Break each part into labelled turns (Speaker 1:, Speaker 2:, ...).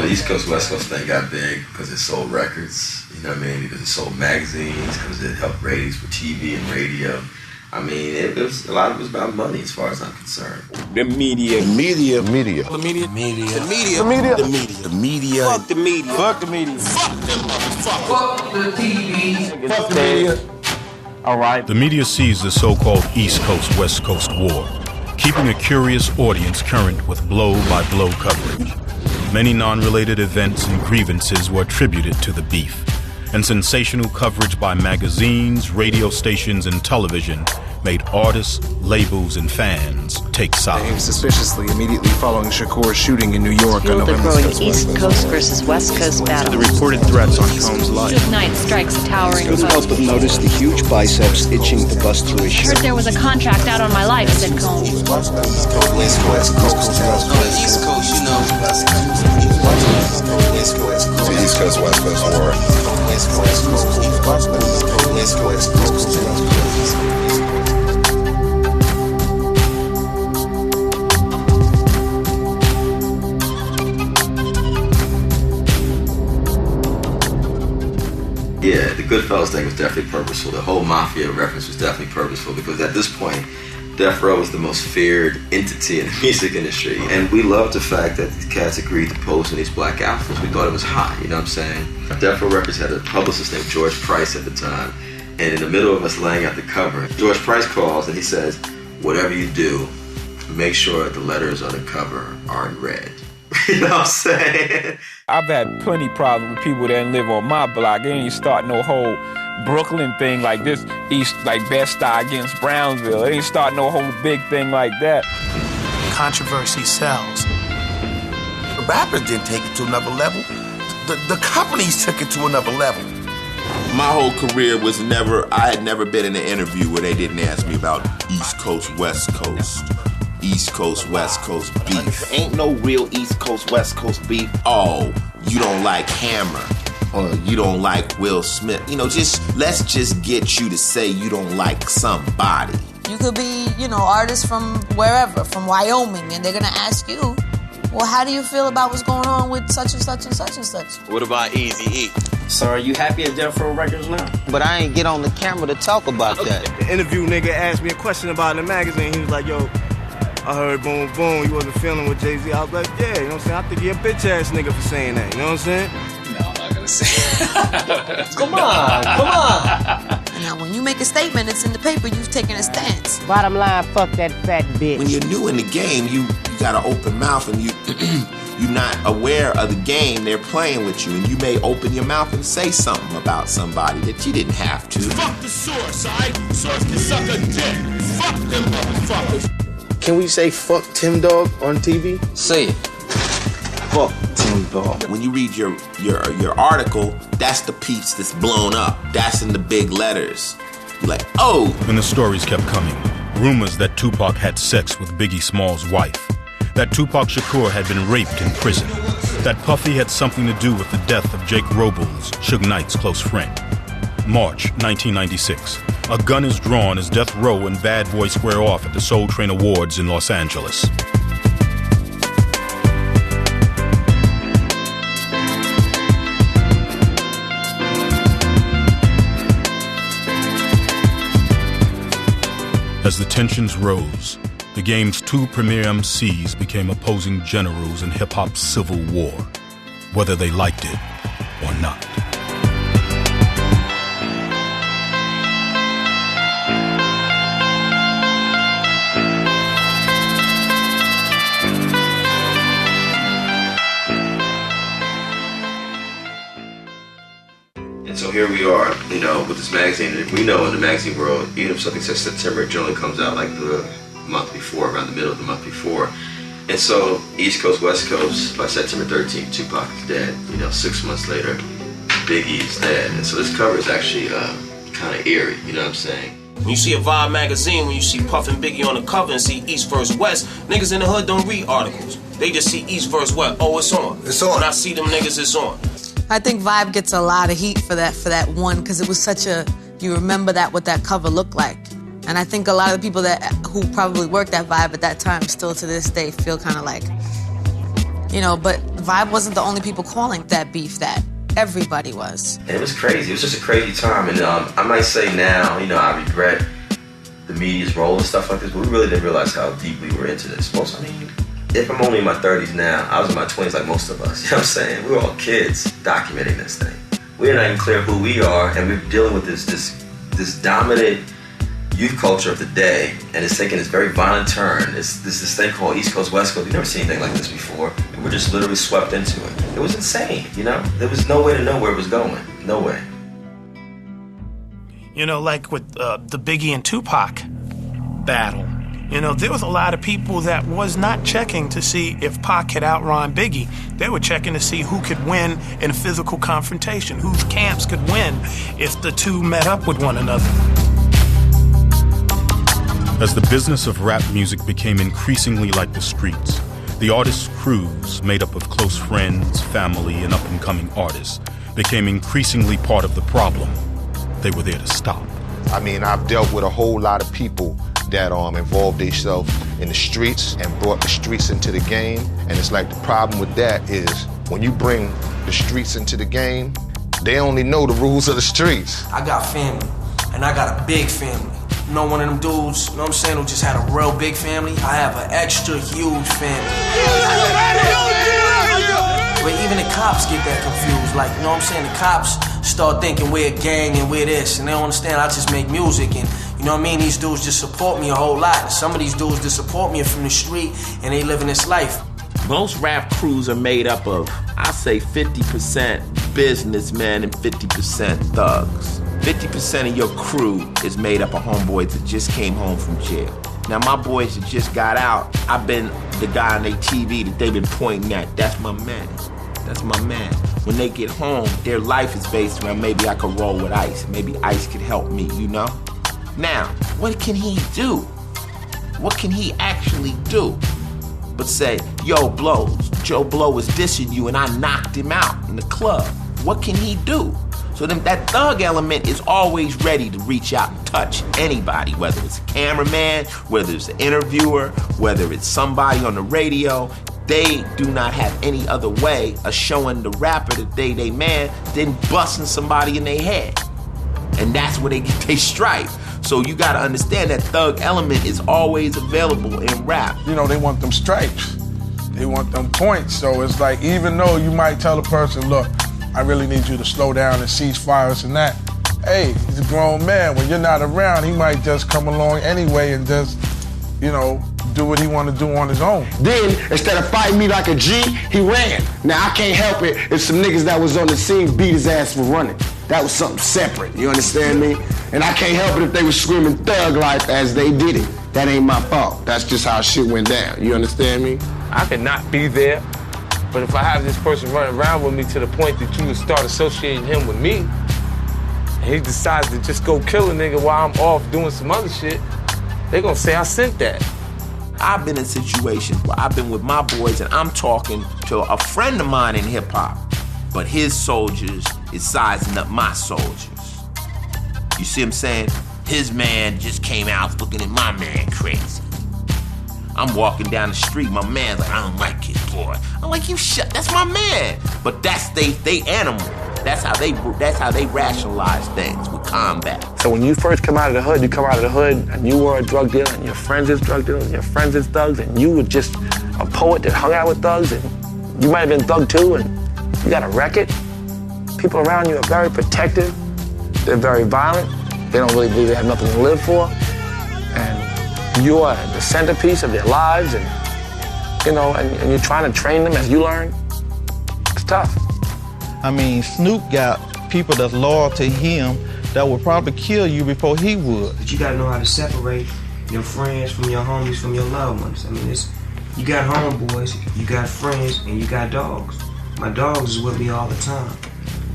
Speaker 1: the East Coast, West Coast thing got big because it sold records, you know what I mean? Because it sold magazines, because it helped ratings for TV and radio. I mean, it was a lot of it was about money as far as I'm concerned.
Speaker 2: The media.
Speaker 3: The media. Media.
Speaker 2: The media.
Speaker 3: Media.
Speaker 2: The media.
Speaker 3: The media.
Speaker 2: The media.
Speaker 3: The media.
Speaker 2: Fuck the media.
Speaker 3: Fuck the media.
Speaker 2: Fuck them motherfuckers.
Speaker 4: Fuck the TV.
Speaker 3: Fuck the media.
Speaker 5: All right.
Speaker 6: The media sees the so-called East Coast, West Coast war, keeping a curious audience current with blow-by-blow coverage. Many non-related events and grievances were attributed to the beef, and sensational coverage by magazines, radio stations, and television made artists, labels, and fans take sides.
Speaker 7: Suspiciously immediately following Shakur's shooting in New York on November 6th.
Speaker 8: Fueled the growing East Coast versus West Coast battle.
Speaker 9: The reported threats on Combs' life.
Speaker 8: Suge Knight strikes a towering post.
Speaker 10: Couldn't help but notice the huge biceps itching to bust through his shirt.
Speaker 8: Heard there was a contract out on my life, said Combs.
Speaker 10: West Coast, West Coast.
Speaker 2: On the East Coast, you know.
Speaker 10: The East Coast, West Coast war. West Coast, West Coast.
Speaker 1: Yeah, the Goodfellas thing was definitely purposeful. The whole mafia reference was definitely purposeful because at this point, Death Row was the most feared entity in the music industry. And we loved the fact that these cats agreed to pose in these black outfits. We thought it was hot, you know what I'm saying? Death Row Records had a publicist named George Price at the time. And in the middle of us laying out the cover, George Price calls and he says, whatever you do, make sure the letters on the cover are in red. You know what I'm saying?
Speaker 2: I've had plenty problems with people that live on my block. They ain't start no whole Brooklyn thing like this, East, like Bed-Stuy against Brownsville. They ain't start no whole big thing like that.
Speaker 3: Controversy sells. The rappers didn't take it to another level. The companies took it to another level.
Speaker 11: My whole career was I had never been in an interview where they didn't ask me about East Coast, West Coast. East Coast, West Coast beef.
Speaker 9: Ain't no real East Coast, West Coast beef.
Speaker 11: Oh, you don't like Hammer, or you don't like Will Smith. You know, let's just get you to say you don't like somebody.
Speaker 12: You could be, artists from wherever, from Wyoming, and they're gonna ask you, well, how do you feel about what's going on with such and such and such and such?
Speaker 9: What about Eazy-E?
Speaker 5: So are you happy at Death Row Records now?
Speaker 13: But I ain't get on the camera to talk about that.
Speaker 14: The interview nigga asked me a question about the magazine. He was like, yo, I heard boom, boom, you wasn't feeling with Jay-Z. I was like, yeah, you know what I'm saying? I think you're a bitch-ass nigga for saying that, you know what I'm saying?
Speaker 9: No, I'm not gonna say it.
Speaker 13: Come on.
Speaker 12: Now, when you make a statement, it's in the paper, you've taken a stance.
Speaker 13: Bottom line, fuck that fat bitch.
Speaker 11: When you're new in the game, you got an open mouth and you're not aware of the game they're playing with you, and you may open your mouth and say something about somebody that you didn't have to.
Speaker 2: Fuck the source, alright? Source can suck a dick. Fuck them motherfuckers.
Speaker 10: Can we say fuck Tim Dog on TV?
Speaker 13: Say it. Fuck Tim Dog.
Speaker 11: When you read your article, that's the piece that's blown up. That's in the big letters. You're like, oh.
Speaker 6: And the stories kept coming. Rumors that Tupac had sex with Biggie Small's wife. That Tupac Shakur had been raped in prison. That Puffy had something to do with the death of Jake Robles, Suge Knight's close friend. March 1996. A gun is drawn as Death Row and Bad Boy square off at the Soul Train Awards in Los Angeles. As the tensions rose, the game's two premier MCs became opposing generals in hip-hop's civil war, whether they liked it or not.
Speaker 1: And so here we are, with this magazine. And we know in the magazine world, even if something says September, it generally comes out like the month before, around the middle of the month before. And so East Coast, West Coast, by September 13th, Tupac is dead. 6 months later, Biggie's dead. And so this cover is actually kind of eerie, you know what I'm saying?
Speaker 9: When you see a Vibe magazine, when you see Puff and Biggie on the cover and see East versus West, niggas in the hood don't read articles. They just see East versus West. Oh, it's on.
Speaker 3: It's on.
Speaker 9: When I see them niggas, it's on.
Speaker 12: I think Vibe gets a lot of heat for that one, because it was such you remember what that cover looked like. And I think a lot of the people who probably worked at Vibe at that time still to this day feel kind of like, You know, but Vibe wasn't the only people calling that beef that. Everybody was.
Speaker 1: And it was crazy. It was just a crazy time. And I might say now, you know, I regret the media's role and stuff like this, but we really didn't realize how deeply we were into this. If I'm only in my 30s now, I was in my 20s like most of us. You know what I'm saying? We were all kids documenting this thing. We're not even clear who we are, and we're dealing with this dominant youth culture of the day, and it's taking this very violent turn. It's this thing called East Coast, West Coast. We've never seen anything like this before. And we're just literally swept into it. It was insane, you know? There was no way to know where it was going. No way.
Speaker 3: You know, like with the Biggie and Tupac battle, you know, there was a lot of people that was not checking to see if Pac had outrun Biggie. They were checking to see who could win in a physical confrontation, whose camps could win if the two met up with one another.
Speaker 6: As the business of rap music became increasingly like the streets, the artists' crews, made up of close friends, family, and up-and-coming artists, became increasingly part of the problem. They were there to stop.
Speaker 15: I mean, I've dealt with a whole lot of people that involved themselves in the streets and brought the streets into the game. And it's like the problem with that is when you bring the streets into the game, they only know the rules of the streets.
Speaker 16: I got family, and I got a big family. You know, one of them dudes, you know what I'm saying, who just had a real big family? I have an extra huge family. But even the cops get that confused. Like, you know what I'm saying? The cops start thinking we're a gang and we're this, and they don't understand I just make music, and you know what I mean? These dudes just support me a whole lot. And some of these dudes just support me from the street, and they living this life.
Speaker 11: Most rap crews are made up of, I say 50% businessmen and 50% thugs. 50% of your crew is made up of homeboys that just came home from jail. Now my boys that just got out, I've been the guy on their TV that they've been pointing at. That's my man. That's my man. When they get home, their life is based around maybe I could roll with Ice. Maybe Ice could help me, you know? Now, what can he do? What can he actually do? But say, yo, Blows, Joe Blow was dissing you and I knocked him out in the club. What can he do? So then that thug element is always ready to reach out and touch anybody, whether it's a cameraman, whether it's an interviewer, whether it's somebody on the radio. They do not have any other way of showing the rapper that they man than busting somebody in their head. And that's where they get their stripe. So you gotta understand that thug element is always available in rap.
Speaker 17: You know, they want them stripes. They want them points. So it's like, even though you might tell a person, look, I really need you to slow down and cease fires and that. Hey, he's a grown man. When you're not around, he might just come along anyway and just, you know, do what he want to do on his own.
Speaker 18: Then, instead of fighting me like a G, he ran. Now, I can't help it if some niggas that was on the scene beat his ass for running. That was something separate, you understand me? And I can't help it if they were screaming thug life as they did it. That ain't my fault. That's just how shit went down, you understand me?
Speaker 19: I could not be there, but if I have this person running around with me to the point that you would start associating him with me, and he decides to just go kill a nigga while I'm off doing some other shit, they gonna say I sent that.
Speaker 11: I've been in situations where I've been with my boys and I'm talking to a friend of mine in hip hop, but his soldiers is sizing up my soldiers. You see what I'm saying? His man just came out looking at my man crazy. I'm walking down the street, my man's like, I don't like his boy. I'm like, you shut, that's my man. But that's they animal. That's how they rationalize things with combat.
Speaker 19: So when you first come out of the hood, you come out of the hood and you were a drug dealer and your friends is drug dealers and your friends is thugs and you were just a poet that hung out with thugs and you might have been thug too and you got a record. People around you are very protective. They're very violent. They don't really believe they have nothing to live for. And you are the centerpiece of their lives and, you know, and you're trying to train them as you learn. It's tough.
Speaker 20: I mean, Snoop got people that's loyal to him that would probably kill you before he would.
Speaker 16: But you gotta know how to separate your friends from your homies from your loved ones. I mean, you got homeboys, you got friends, and you got dogs. My dogs is with me all the time.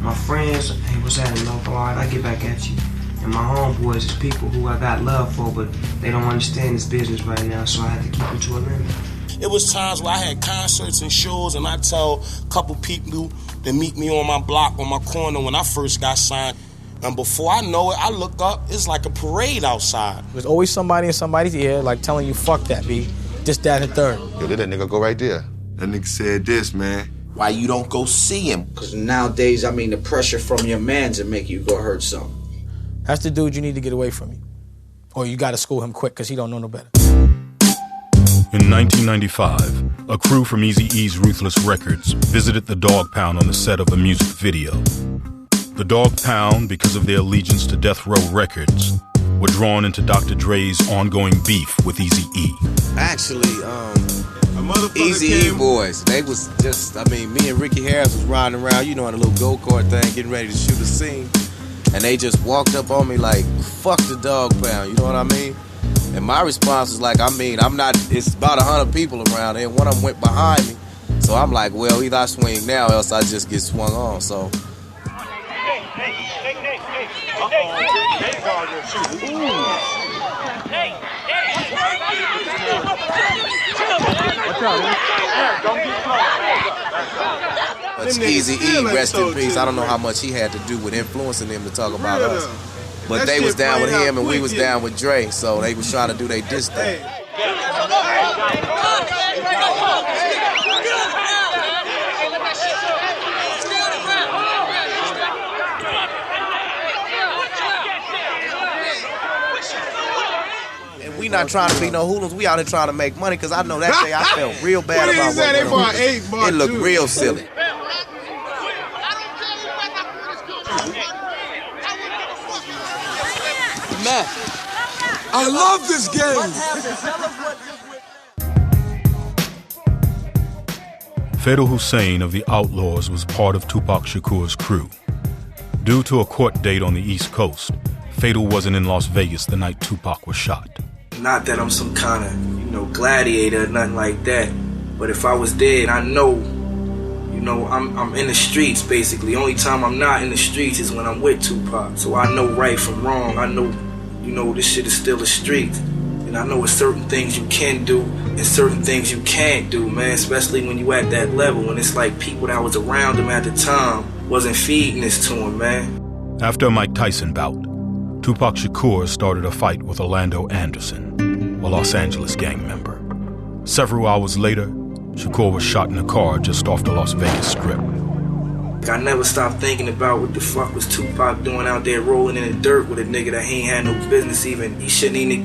Speaker 16: My friends, hey, what's happening, local? All right, I get back at you. And my homeboys is people who I got love for, but they don't understand this business right now, so I have to keep it to a limit.
Speaker 3: It was times where I had concerts and shows, and I tell a couple people to meet me on my block, on my corner when I first got signed. And before I know it, I look up, it's like a parade outside.
Speaker 21: There's always somebody in somebody's ear, like telling you, fuck that, B. This, that, and third.
Speaker 15: Yo, let that nigga go right there.
Speaker 11: That nigga said this, man. Why you don't go see him?
Speaker 21: Because nowadays, I mean, the pressure from your mans will make you go hurt something.
Speaker 22: That's the dude you need to get away from you. Or you gotta school him quick, because he don't know no better.
Speaker 6: In 1995, a crew from Eazy-E's Ruthless Records visited the Dogg Pound on the set of a music video. The Dogg Pound, because of their allegiance to Death Row Records, were drawn into Dr. Dre's ongoing beef with Eazy-E.
Speaker 23: Actually, Eazy-E boys, they was just, I mean, me and Ricky Harris was riding around, you know, in a little go-kart thing, getting ready to shoot a scene. And they just walked up on me like, fuck the Dogg Pound, you know what I mean? And my response was like, I mean, I'm not, it's about 100 people around there, and one of them went behind me. So I'm like, well, either I swing now or else I just get swung on, so. But Eazy-E, rest in peace. I don't know how much he had to do with influencing them to talk about us. But they was down with him and we was down with Dre, so they was trying to do their diss thing. We not trying to be no hoodlums. We out here trying to make money, because I know that day I felt real bad about what it looked real silly.
Speaker 24: Man, I love this game.
Speaker 6: Fatal Hussein of the Outlaws was part of Tupac Shakur's crew. Due to a court date on the East Coast, Fatal wasn't in Las Vegas the night Tupac was shot.
Speaker 25: Not that I'm some kind of, gladiator or nothing like that. But if I was dead, I know, I'm in the streets basically. Only time I'm not in the streets is when I'm with Tupac. So I know right from wrong. I know, this shit is still a street. And I know there's certain things you can do and certain things you can't do, man. Especially when you at that level. And it's like people that was around him at the time wasn't feeding this to him, man.
Speaker 6: After a Mike Tyson bout, Tupac Shakur started a fight with Orlando Anderson, a Los Angeles gang member. Several hours later, Shakur was shot in a car just off the Las Vegas Strip.
Speaker 25: I never stopped thinking about what the fuck was Tupac doing out there rolling in the dirt with a nigga that he ain't had no business even. He shouldn't even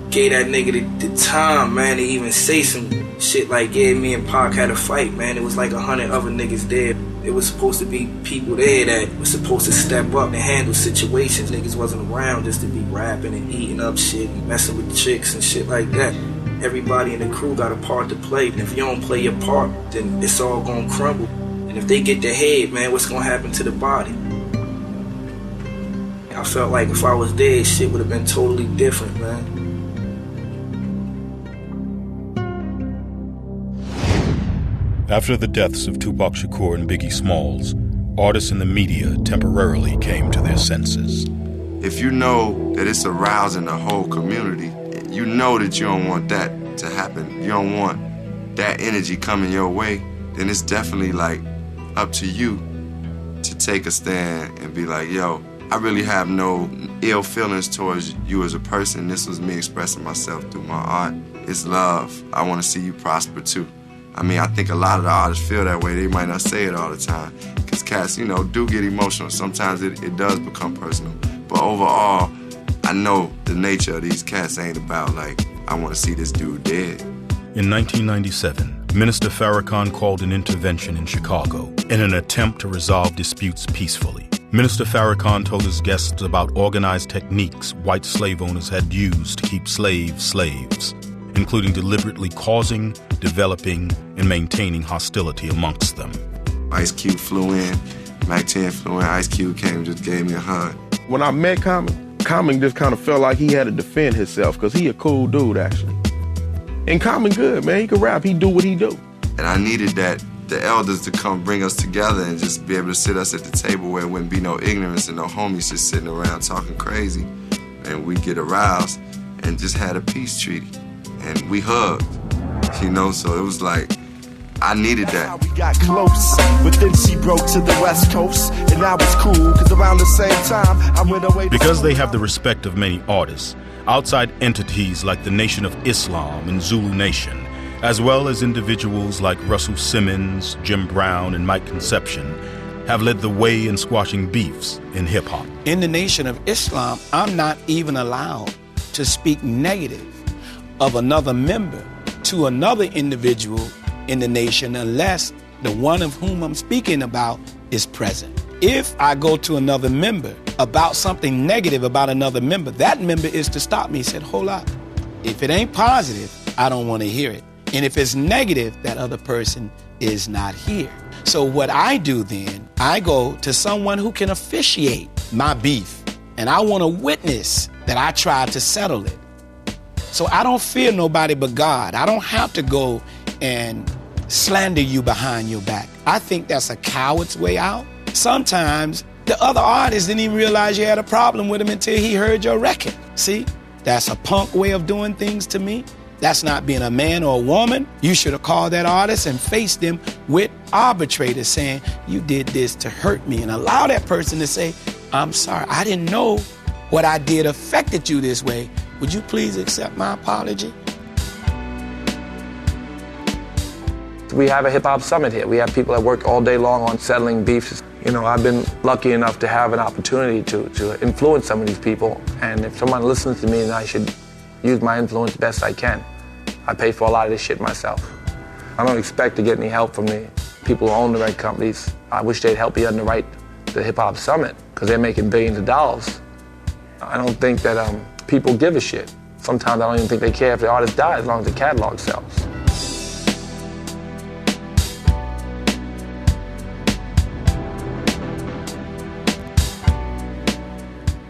Speaker 25: gave that nigga the time, man, to even say some shit like, yeah, me and Pac had a fight, man. It was like 100 other niggas dead. It was supposed to be people there that was supposed to step up and handle situations. Niggas wasn't around just to be rapping and eating up shit and messing with chicks and shit like that. Everybody in the crew got a part to play. And if you don't play your part, then it's all gonna crumble. And if they get the head, man, what's gonna happen to the body? I felt like if I was dead, shit would have been totally different, man.
Speaker 6: After the deaths of Tupac Shakur and Biggie Smalls, artists and the media temporarily came to their senses.
Speaker 11: If you know that it's arousing the whole community, you know that you don't want that to happen. You don't want that energy coming your way, then it's definitely like up to you to take a stand and be like, yo, I really have no ill feelings towards you as a person. This was me expressing myself through my art. It's love. I want to see you prosper too. I mean, I think a lot of the artists feel that way. They might not say it all the time. Because cats, do get emotional. Sometimes it does become personal. But overall, I know the nature of these cats ain't about, like, I want to see this dude dead.
Speaker 6: In 1997, Minister Farrakhan called an intervention in Chicago in an attempt to resolve disputes peacefully. Minister Farrakhan told his guests about organized techniques white slave owners had used to keep slaves, including deliberately causing, developing, and maintaining hostility amongst them.
Speaker 11: Ice Cube flew in, Mac 10 flew in, Ice Cube came and just gave me a hug.
Speaker 26: When I met Common just kind of felt like he had to defend himself, because he a cool dude, actually. And Common good, man. He can rap. He do what he do.
Speaker 11: And I needed the elders to come bring us together and just be able to sit us at the table where it wouldn't be no ignorance and no homies just sitting around talking crazy. And we get aroused and just had a peace treaty. And we hugged, so it was like, I needed that.
Speaker 27: We got close, but then she broke to the West Coast, and I was cool, because around the same time, I went away.
Speaker 6: Because they have the respect of many artists, outside entities like the Nation of Islam and Zulu Nation as well as individuals like Russell Simmons, Jim Brown, and Mike Conception, have led the way in squashing beefs in hip-hop.
Speaker 2: In the Nation of Islam, I'm not even allowed to speak negative of another member to another individual in the nation unless the one of whom I'm speaking about is present. If I go to another member about something negative about another member, that member is to stop me. He said, hold up. If it ain't positive, I don't want to hear it. And if it's negative, that other person is not here. So what I do then, I go to someone who can officiate my beef. And I want to witness that I tried to settle it. So I don't fear nobody but God. I don't have to go and slander you behind your back. I think that's a coward's way out. Sometimes the other artist didn't even realize you had a problem with him until he heard your record. See, that's a punk way of doing things to me. That's not being a man or a woman. You should have called that artist and faced them with arbitrators saying, you did this to hurt me, and allow that person to say, I'm sorry, I didn't know what I did affected you this way. Would you please accept my apology?
Speaker 19: We have a hip-hop summit here. We have people that work all day long on settling beefs. You know, I've been lucky enough to have an opportunity to influence some of these people. And if someone listens to me, then I should use my influence best I can. I pay for a lot of this shit myself. I don't expect to get any help from the people who own the record companies. I wish they'd help me underwrite the hip-hop summit because they're making billions of dollars. I don't think that people give a shit. Sometimes I don't even think they care if the artist dies as long as the catalog sells.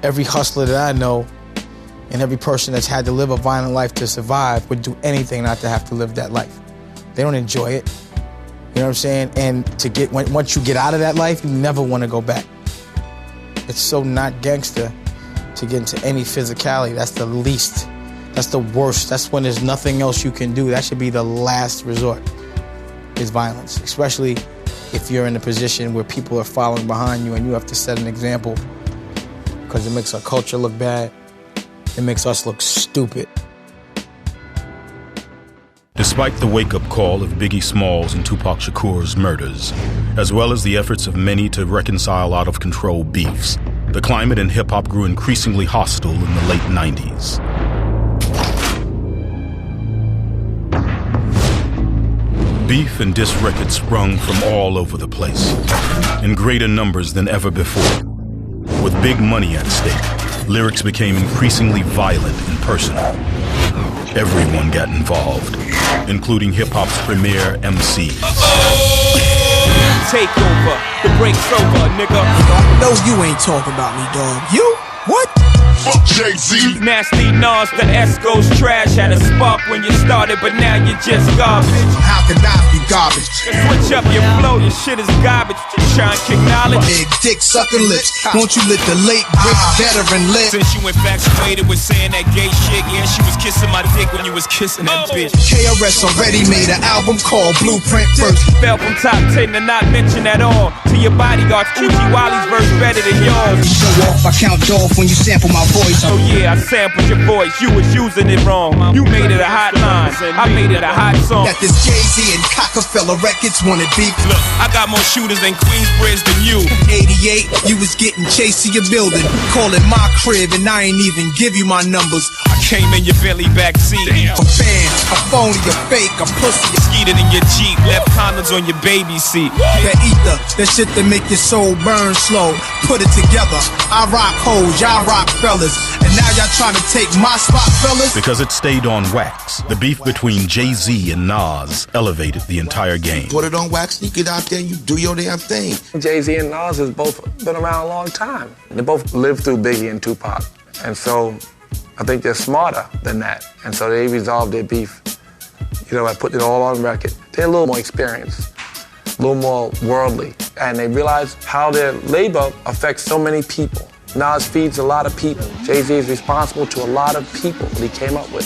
Speaker 22: Every hustler that I know and every person that's had to live a violent life to survive would do anything not to have to live that life. They don't enjoy it. You know what I'm saying? And to get once you get out of that life, you never want to go back. It's so not gangster to get into any physicality. That's the least. That's the worst. That's when there's nothing else you can do. That should be the last resort, is violence. Especially if you're in a position where people are following behind you and you have to set an example, because it makes our culture look bad. It makes us look stupid.
Speaker 6: Despite the wake-up call of Biggie Smalls and Tupac Shakur's murders, as well as the efforts of many to reconcile out-of-control beefs, the climate in hip-hop grew increasingly hostile in the late 90s. Beef and diss records sprung from all over the place, in greater numbers than ever before. With big money at stake, lyrics became increasingly violent and personal. Everyone got involved, including hip-hop's premier MCs.
Speaker 4: Take over, the break's over, nigga. No, you ain't talking about me, dog. You? What? Fuck Jay-Z. Nasty Nas, the Esco's trash. Had a spark when you started, but now you're just garbage. How could I be garbage? Switch up your flow, your shit is garbage. Just try and kick knowledge. Big dick sucking lips. Won't you let the late great veteran live? Since you infatuated with saying that gay shit, yeah, she was kissing my dick when you was kissing that bitch. KRS already made an album called Blueprint First. Fell from top 10 to not mention at all. To your bodyguards, Uchi Wally's verse better than yours. You show off, I count off when you sample my voice. Oh yeah, I sampled your voice, you was using it wrong. You made it a hot line, I made it a hot song. Got this Jay-Z and Cockefeller records wanted beef. Look, I got more shooters in Queensbridge than you. 88, you was getting chased to your building, calling my crib and I ain't even give you my numbers. I came in your Bentley backseat. A fan, a phony, a fake, a pussy. Skeeted in your Jeep, left condoms on your baby seat. That ether, that shit that make your soul burn slow. Put it together, I rock hoes, y'all rock fellas. And now y'all trying to take my spot, fellas?
Speaker 6: Because it stayed on wax, the beef between Jay-Z and Nas elevated the entire game.
Speaker 5: Put it on wax, you get out there and you do your damn thing.
Speaker 19: Jay-Z and Nas has both been around a long time. They both lived through Biggie and Tupac. And so I think they're smarter than that. And so they resolved their beef, you know, by putting it all on record. They're a little more experienced, a little more worldly. And they realized how their labor affects so many people. Nas feeds a lot of people. Jay-Z is responsible to a lot of people that he came up with.